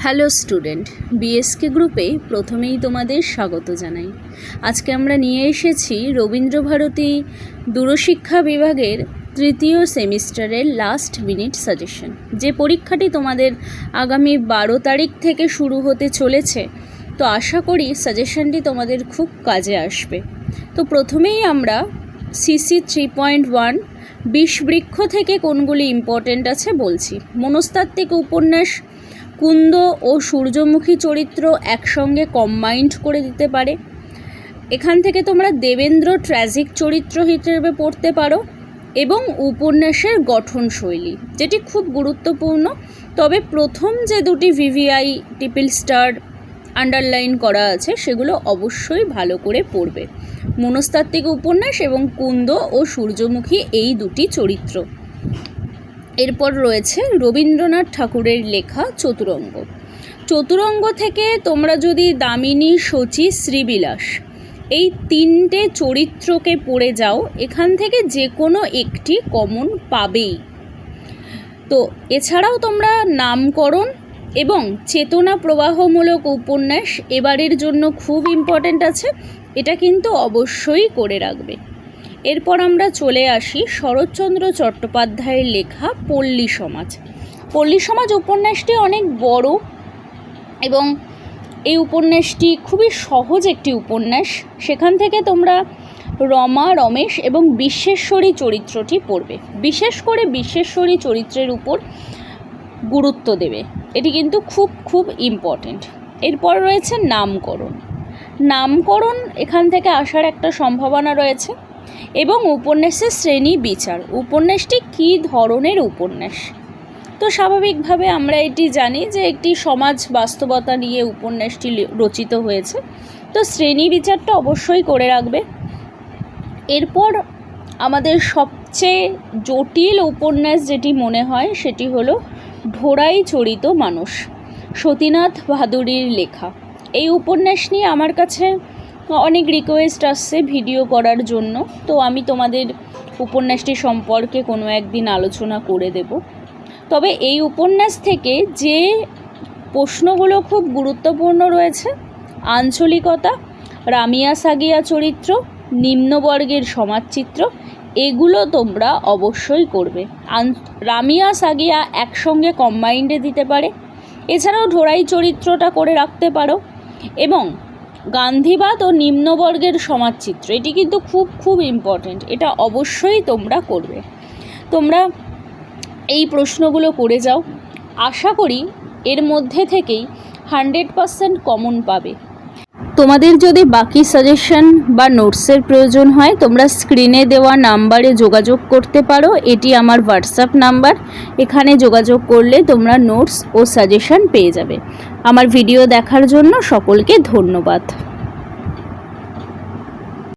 Hello student, BSK গ্রুপে প্রথমেই তোমাদের স্বাগত জানাই। আজকে আমরা নিয়ে এসেছি রবীন্দ্রভারতী দূরশিক্ষা বিভাগের তৃতীয় সেমিস্টারের লাস্ট মিনিট সাজেশন। যে পরীক্ষাটি তোমাদের আগামী 12 তারিখ থেকে শুরু হতে চলেছে, তো আশা করি সাজেশনটি তোমাদের খুব কাজে আসবে। তো প্রথমেই আমরা সিসি 3.1 বিষবৃক্ষ থেকে কোনগুলি ইম্পর্টেন্ট আছে বলছি। মনস্তাত্ত্বিক উপন্যাস কুন্দ ও সূর্যমুখী চরিত্র একসঙ্গে কম্বাইন্ড করে দিতে পারে। এখান থেকে তোমরা দেবেন্দ্র ট্র্যাজিক চরিত্র হিসেবে পড়তে পারো এবং উপন্যাসের গঠনশৈলী, যেটি খুব গুরুত্বপূর্ণ। তবে প্রথম যে দুটি ভিভিআই টিপিল স্টার আন্ডারলাইন করা আছে সেগুলো অবশ্যই ভালো করে পড়বে। মনস্তাত্ত্বিক উপন্যাস এবং কুন্দ ও সূর্যমুখী এই দুটি চরিত্র। এরপর রয়েছে রবীন্দ্রনাথ ঠাকুরের লেখা চতুরঙ্গ। চতুরঙ্গ থেকে তোমরা যদি দামিনী, শচী, শ্রীবিলাস এই তিনটে চরিত্রকে পড়ে যাও, এখান থেকে যে কোনো একটি কমন পাবেই। তো এছাড়াও তোমরা নামকরণ এবং চেতনা প্রবাহমূলক উপন্যাস এবারের জন্য খুব ইম্পর্ট্যান্ট আছে, এটা কিন্তু অবশ্যই করে রাখবে। এরপর আমরা চলে আসি শরৎচন্দ্র চট্টোপাধ্যায়ের লেখা পল্লী সমাজ। পল্লী সমাজ উপন্যাসটি অনেক বড় এবং এই উপন্যাসটি খুবই সহজ একটি উপন্যাস। সেখান থেকে তোমরা রমা, রমেশ এবং বিশ্বেশ্বরী চরিত্রটি পড়বে। বিশেষ করে বিশ্বেশ্বরী চরিত্রের উপর গুরুত্ব দেবে, এটি কিন্তু খুব ইম্পর্ট্যান্ট। এরপর রয়েছে নামকরণ। নামকরণ এখান থেকে আসার একটা সম্ভাবনা রয়েছে এবং উপন্যাসের শ্রেণী বিচার, উপন্যাসটি কী ধরনের উপন্যাস। তো স্বাভাবিকভাবে আমরা এটি জানি যে একটি সমাজ বাস্তবতা নিয়ে উপন্যাসটি রচিত হয়েছে, তো শ্রেণী বিচারটা অবশ্যই করে রাখবে। এরপর আমাদের সবচেয়ে জটিল উপন্যাস যেটি মনে হয় সেটি হলো ঢোড়াই চরিত মানুষ, সতীনাথ ভাদুড়ীর লেখা। এই উপন্যাস নিয়ে আমার কাছে অনেক রিকোয়েস্ট আসছে ভিডিও করার জন্য, তো আমি তোমাদের উপন্যাসটি সম্পর্কে কোনো একদিন আলোচনা করে দেব। তবে এই উপন্যাস থেকে যে প্রশ্নগুলো খুব গুরুত্বপূর্ণ রয়েছে, আঞ্চলিকতা, রামিয়া সাগিয়া চরিত্র, নিম্নবর্গের সমাজচিত্র, এগুলো তোমরা অবশ্যই করবে। রামিয়া সাগিয়া একসঙ্গে কম্বাইন্ডে দিতে পারে, এছাড়াও ঢোড়াই চরিত্রটা করে রাখতে পারো, এবং গান্ধীবাদ ও নিম্নবর্গের সমাজচিত্র, এটি কিন্তু খুব ইম্পর্ট্যান্ট, এটা অবশ্যই তোমরা করবে। তোমরা এই প্রশ্নগুলো করে যাও, আশা করি এর মধ্যে থেকেই 100% কমন পাবে। তোমাদের যদি বাকি সাজেশন বা নোটসের প্রয়োজন হয়, তোমরা স্ক্রিনে দেওয়া নাম্বারে যোগাযোগ করতে পারো। এটি আমার হোয়াটসঅ্যাপ নাম্বার, এখানে যোগাযোগ করলে তোমরা নোটস ও সাজেশন পেয়ে যাবে। আমার ভিডিও দেখার জন্য সকলকে ধন্যবাদ।